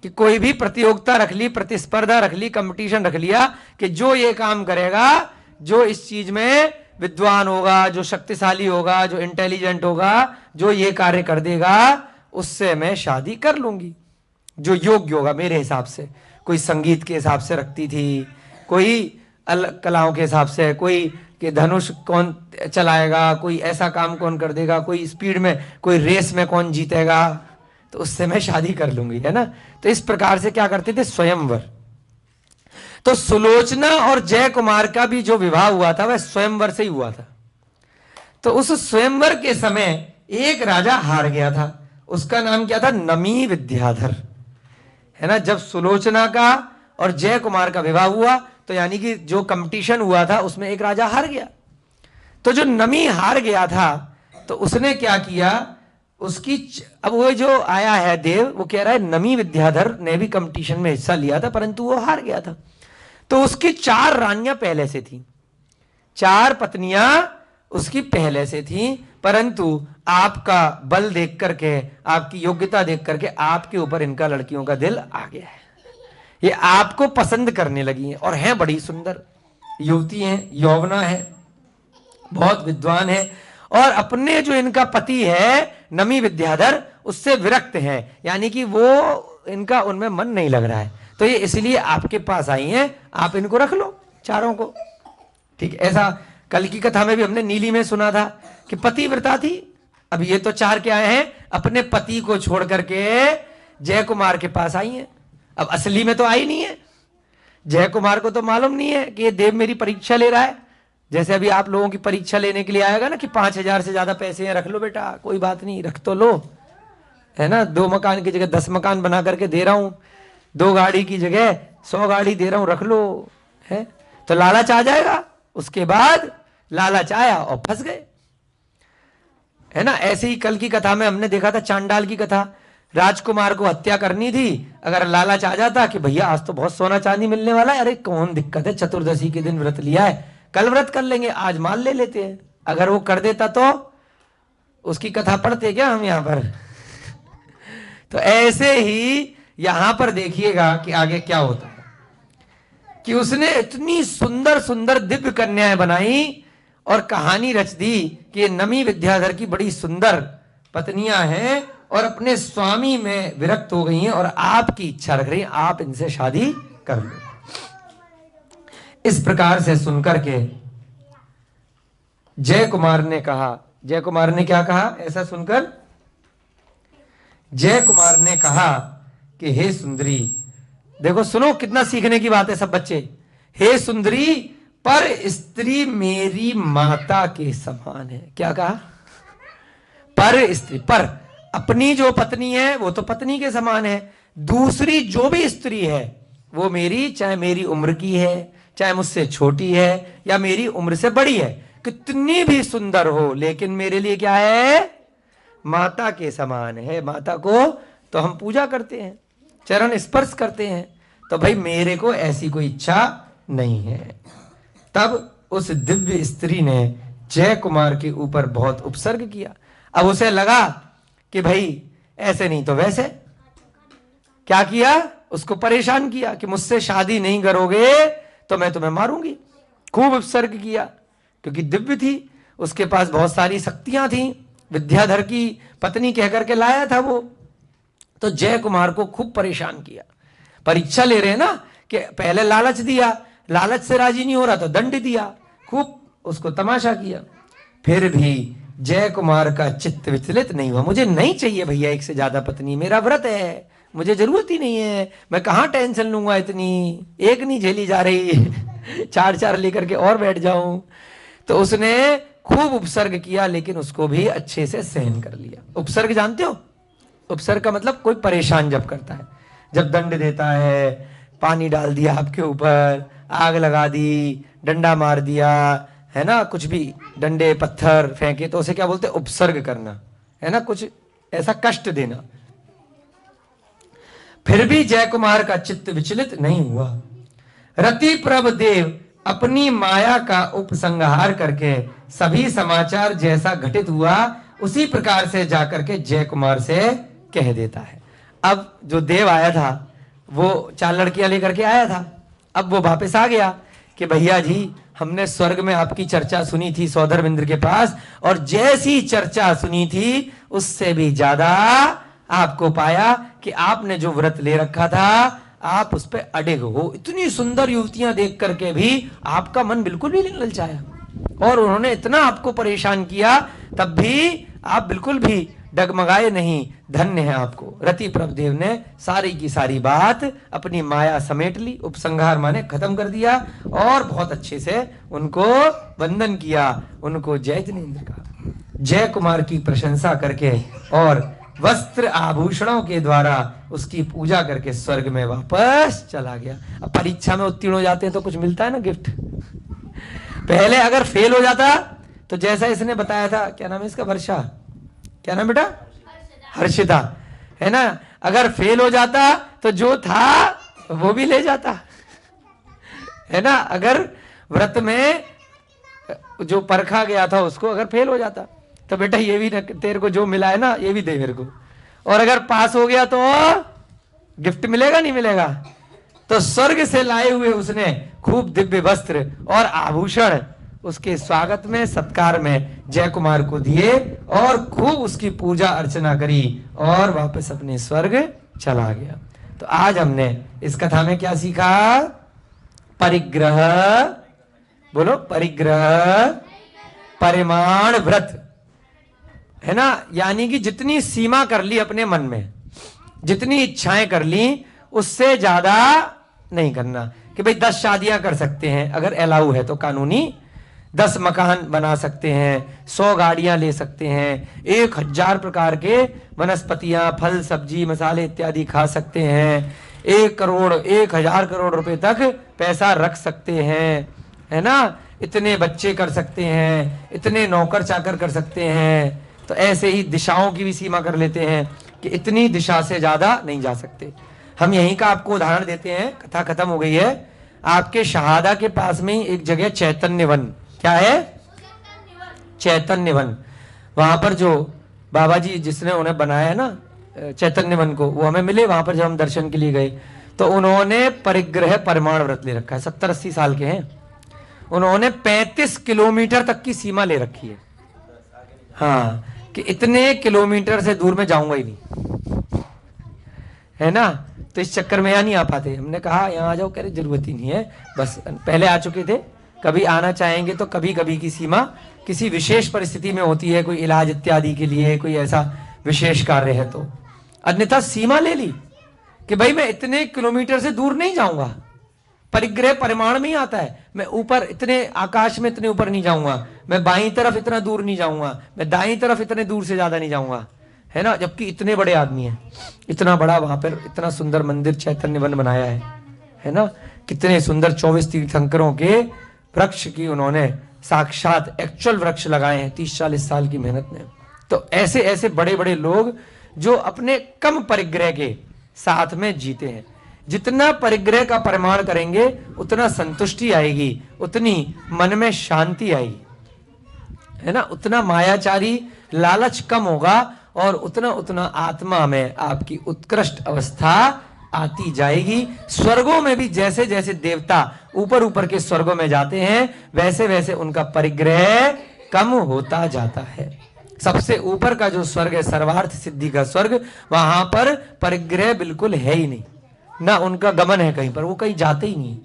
कि कोई भी प्रतियोगिता रख ली, प्रतिस्पर्धा रख ली, कंपटीशन रख लिया, कि जो ये काम करेगा, जो इस चीज में विद्वान होगा, जो शक्तिशाली होगा, जो इंटेलिजेंट होगा, जो ये कार्य कर देगा, उससे मैं शादी कर लूंगी, जो योग्य होगा मेरे हिसाब से। कोई संगीत के हिसाब से रखती थी, कोई अलग कलाओं के हिसाब से, कोई कि धनुष कौन चलाएगा, कोई ऐसा काम कौन कर देगा, कोई स्पीड में, कोई रेस में कौन जीतेगा, तो उससे मैं शादी कर लूंगी, है ना? तो इस प्रकार से क्या करते थे? स्वयंवर। तो सुलोचना और जय कुमार का भी जो विवाह हुआ था वह स्वयंवर से ही हुआ था। तो उस स्वयंवर के समय एक राजा हार गया था, उसका नाम क्या था? नमी विद्याधर, है ना? जब सुलोचना का और जय कुमार का विवाह हुआ, तो यानी कि जो कंपटीशन हुआ था उसमें एक राजा हार गया। तो जो नमी हार गया था, तो उसने क्या किया, उसकी अब वो जो आया है देव, वो कह रहा है नमी विद्याधर ने भी कंपटीशन में हिस्सा लिया था, परंतु वो हार गया था। तो उसकी 4 रानियां पहले से थी, 4 पत्नियां उसकी पहले से थी, परंतु आपका बल देख करके, आपकी योग्यता देख करके आपके ऊपर इनका लड़कियों का दिल आ गया है, ये आपको पसंद करने लगी हैं, और हैं बड़ी सुंदर युवती हैं, यौवना है, बहुत विद्वान है, और अपने जो इनका पति है नमी विद्याधर, उससे विरक्त है, यानी कि वो इनका उनमें मन नहीं लग रहा है, तो ये इसलिए आपके पास आई हैं, आप इनको रख लो, चारों को। ठीक, ऐसा कल की कथा में भी हमने नीली में सुना था कि पतिव्रता थी। अब ये तो 4 क्या हैं, अपने पति को छोड़ करके जय कुमार के पास आई हैं। अब असली में तो आई नहीं है, जय कुमार को तो मालूम नहीं है कि ये देव मेरी परीक्षा ले रहा है। जैसे अभी आप लोगों की परीक्षा लेने के लिए आएगा ना, कि 5,000 से ज्यादा पैसे हैं, रख लो बेटा, कोई बात नहीं, रख तो लो, है ना? 2 मकान की जगह 10 मकान बना करके दे रहा हूं, 2 गाड़ी की जगह 100 गाड़ी दे रहा हूं, रख लो, है? तो लालच आ जाएगा, उसके बाद लालच आया और फंस गए, है ना? ऐसे ही कल की कथा में हमने देखा था, चांडाल की कथा, राजकुमार को हत्या करनी थी, अगर लालच आ जाता कि भैया आज तो बहुत सोना चांदी मिलने वाला है, अरे कौन दिक्कत है, चतुर्दशी के दिन व्रत लिया है, कल व्रत कर लेंगे, आज माल ले लेते हैं, अगर वो कर देता तो उसकी कथा पढ़ते क्या हम यहां पर? तो ऐसे ही यहां पर देखिएगा कि आगे क्या होता है कि उसने इतनी सुंदर सुंदर दिव्य कन्याएं बनाई और कहानी रच दी कि ये नमी विद्याधर की बड़ी सुंदर पत्नियां हैं और अपने स्वामी में विरक्त हो गई हैं और आपकी इच्छा रख रही हैं, आप इनसे शादी कर लो। इस प्रकार से सुनकर के जय कुमार ने कहा, जय कुमार ने क्या कहा? ऐसा सुनकर जय कुमार ने कहा कि हे सुंदरी, देखो सुनो कितना सीखने की बात है सब बच्चे। हे सुंदरी, पर स्त्री मेरी माता के समान है। क्या कहा? पर स्त्री, पर अपनी जो पत्नी है वो तो पत्नी के समान है, दूसरी जो भी स्त्री है वो मेरी, चाहे मेरी उम्र की है, चाहे मुझसे छोटी है या मेरी उम्र से बड़ी है, कितनी भी सुंदर हो, लेकिन मेरे लिए क्या है? माता के समान है। माता को तो हम पूजा करते हैं, चरण स्पर्श करते हैं, तो भाई मेरे को ऐसी कोई इच्छा नहीं है। तब उस दिव्य स्त्री ने जय कुमार के ऊपर बहुत उपसर्ग किया। अब उसे लगा कि भाई ऐसे नहीं तो वैसे। क्या किया? उसको परेशान किया कि मुझसे शादी नहीं करोगे तो मैं तुम्हें मारूंगी। खूब उपसर्ग किया, क्योंकि दिव्य थी, उसके पास बहुत सारी शक्तियां थी, विद्याधर की पत्नी कहकर के लाया था वो। तो जय कुमार को खूब परेशान किया। परीक्षा ले रहे हैं ना, कि पहले लालच दिया, लालच से राजी नहीं हो रहा तो दंड दिया, खूब उसको तमाशा किया। फिर भी जय कुमार का चित्त विचलित नहीं हुआ। मुझे नहीं चाहिए भैया एक से ज्यादा पत्नी, मेरा व्रत है, मुझे जरूरत ही नहीं है, मैं कहां टेंशन लूंगा, इतनी एक नहीं झेली जा रही, चार चार लेकर के और बैठ जाऊं। तो उसने खूब उपसर्ग किया, लेकिन उसको भी अच्छे से सहन कर लिया। उपसर्ग जानते हो? उपसर्ग का मतलब कोई परेशान जब करता है, जब दंड देता है, पानी डाल दिया आपके ऊपर, आग लगा दी, डंडा मार दिया, है ना, कुछ भी डंडे पत्थर फेंके, तो उसे क्या बोलते हैं? उपसर्ग करना, है ना, कुछ ऐसा कष्ट देना। फिर भी जय कुमार का चित्त विचलित नहीं हुआ। रति प्रभ देव अपनी माया का उपसंहार करके सभी समाचार जैसा घटित हुआ उसी प्रकार से जाकर के जय कुमार से कह देता है। अब जो देव आया था वो 4 लड़कियां लेकर के आया था। अब वो वापस आ गया कि भैया जी, हमने स्वर्ग में आपकी चर्चा सुनी थी सौधर्मेंद्र के पास, और जैसी चर्चा सुनी थी उससे भी ज्यादा आपको पाया कि आपने जो व्रत ले रखा था आप उस पर अडिग हो। इतनी सुंदर युवतियां देख करके भी आपका मन बिल्कुल भी नहीं ललचाया, और उन्होंने इतना आपको परेशान किया, तब भी आप बिल्कुल भी डगमगाए नहीं। धन्य है आपको। रति प्रभदेव ने सारी की सारी बात अपनी माया समेट ली, उपसंहार माने खत्म कर दिया, और बहुत अच्छे से उनको वंदन किया, उनको जय जिनेंद्र कहा। जय कुमार की प्रशंसा करके और वस्त्र आभूषणों के द्वारा उसकी पूजा करके स्वर्ग में वापस चला गया। अब परीक्षा में उत्तीर्ण हो जाते हैं तो कुछ मिलता है ना, गिफ्ट। पहले अगर फेल हो जाता तो जैसा इसने बताया था, क्या नाम है इसका, वर्षा, क्या नाम बेटा, हर्षिता, है ना, अगर फेल हो जाता तो जो था वो भी ले जाता, है ना। अगर व्रत में जो परखा गया था उसको अगर फेल हो जाता तो बेटा ये भी तेरे को जो मिला है ना ये भी दे मेरे को, और अगर पास हो गया तो गिफ्ट मिलेगा नहीं मिलेगा। तो स्वर्ग से लाए हुए उसने खूब दिव्य वस्त्र और आभूषण उसके स्वागत में, सत्कार में जय कुमार को दिए, और खूब उसकी पूजा अर्चना करी और वापस अपने स्वर्ग चला गया। तो आज हमने इस कथा में क्या सीखा? परिग्रह, बोलो, परिग्रह परिमाण व्रत, है ना, यानी कि जितनी सीमा कर ली अपने मन में, जितनी इच्छाएं कर ली, उससे ज्यादा नहीं करना। कि भाई 10 शादियां कर सकते हैं अगर अलाउ है तो, कानूनी 10 मकान बना सकते हैं, 100 गाड़ियां ले सकते हैं, 1000 प्रकार के वनस्पतियां, फल, सब्जी, मसाले इत्यादि खा सकते हैं, 1 करोड़ 1000 करोड़ रुपए तक पैसा रख सकते हैं, है ना, इतने बच्चे कर सकते हैं, इतने नौकर चाकर कर सकते हैं। तो ऐसे ही दिशाओं की भी सीमा कर लेते हैं कि इतनी दिशा से ज्यादा नहीं जा सकते। हम यहीं का आपको उदाहरण देते हैं, कथा खत्म हो गई है। आपके शहादा के पास में ही एक जगह चैतन्य वन, क्या है, चैतन्य वन, वहां पर जो बाबा जी जिसने उन्हें बनाया है ना, चैतन्य वन को, वो हमें मिले वहां पर जब हम दर्शन के लिए गए, तो उन्होंने परिग्रह परिमाण व्रत ले रखा है। 70-80 साल के हैं, उन्होंने 35 किलोमीटर तक की सीमा ले रखी है। हाँ, कि इतने किलोमीटर से दूर में जाऊंगा ही नहीं, है ना। तो इस चक्कर में यहाँ नहीं आ पाते। हमने कहा यहाँ आ जाओ, कह रहे जरूरत ही नहीं है, बस पहले आ चुके थे, कभी आना चाहेंगे तो कभी कभी की सीमा किसी विशेष परिस्थिति में होती है, कोई इलाज इत्यादि के लिए, कोई ऐसा विशेष कार्य है तो। अन्यथा सीमा ले ली कि भाई मैं इतने किलोमीटर से दूर नहीं जाऊंगा। परिग्रह परिमाण में ही आता है, मैं ऊपर इतने आकाश में इतने ऊपर नहीं जाऊंगा, मैं बाईं तरफ इतना दूर नहीं जाऊंगा, मैं दाईं तरफ इतने दूर से ज्यादा नहीं जाऊंगा, है ना। जबकि इतने बड़े आदमी हैं, इतना बड़ा वहां पर इतना सुंदर मंदिर चैतन्य वन बनाया है ना। कितने सुंदर 24 तीर्थंकरों के वृक्ष की उन्होंने साक्षात एक्चुअल वृक्ष लगाए हैं 30-40 साल की मेहनत में। तो ऐसे ऐसे बड़े बड़े लोग जो अपने कम परिग्रह के साथ में जीते हैं। जितना परिग्रह का परिमाण करेंगे उतना संतुष्टि आएगी, उतनी मन में शांति आएगी, है ना। उतना मायाचारी लालच कम होगा और उतना उतना आत्मा में आपकी उत्कृष्ट अवस्था आती जाएगी। स्वर्गों में भी जैसे जैसे देवता ऊपर ऊपर के स्वर्गों में जाते हैं, वैसे वैसे उनका परिग्रह कम होता जाता है। सबसे ऊपर का जो स्वर्ग है, सर्वार्थ सिद्धि का स्वर्ग, वहां पर परिग्रह बिल्कुल है ही नहीं, ना उनका गमन है कहीं पर, वो कहीं जाते ही नहीं।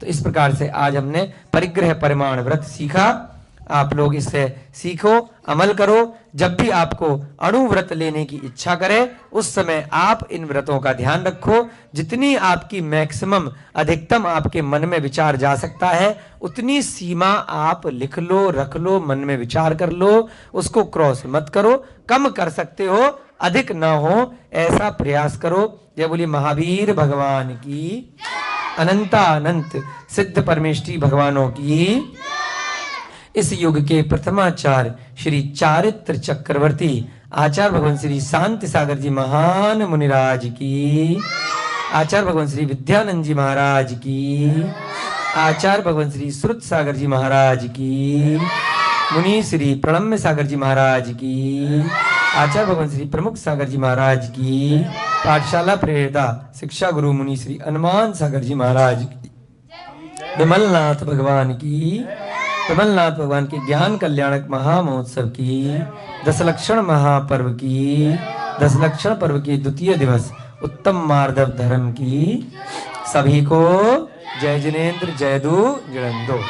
तो इस प्रकार से आज हमने परिग्रह परिमाण व्रत सीखा। आप लोग इससे सीखो, अमल करो। जब भी आपको अणु व्रत लेने की इच्छा करे उस समय आप इन व्रतों का ध्यान रखो। जितनी आपकी मैक्सिमम अधिकतम आपके मन में विचार जा सकता है उतनी सीमा आप लिख लो, रख लो, मन में विचार कर लो, उसको क्रॉस मत करो। कम कर सकते हो, अधिक ना हो, ऐसा प्रयास करो। जय बोलिए महावीर भगवान की, अनंतानंत सिद्ध परमेष्ठी भगवानों की। इस युग के प्रथमाचार्य श्री चारित्र चक्रवर्ती आचार्य भगवान श्री शांति सागर जी महान मुनिराज की, आचार्य भगवान श्री विद्यानंद जी महाराज की, आचार्य भगवान श्री श्रुत सागर जी महाराज की, मुनि श्री प्रणम्य सागर जी महाराज की, आचार्य भगवान श्री प्रमुख सागर जी महाराज की, पाठशाला प्रेरिता शिक्षा गुरु मुनि श्री हनुमान सागर जी महाराज की, विमलनाथ भगवान की, विमलनाथ भगवान के ज्ञान कल्याणक महामहोत्सव की, 10 लक्षण महापर्व की, 10 लक्षण पर्व की द्वितीय दिवस उत्तम मार्दव धर्म की। सभी को जय जिनेन्द्र जय दू जड़ंदो।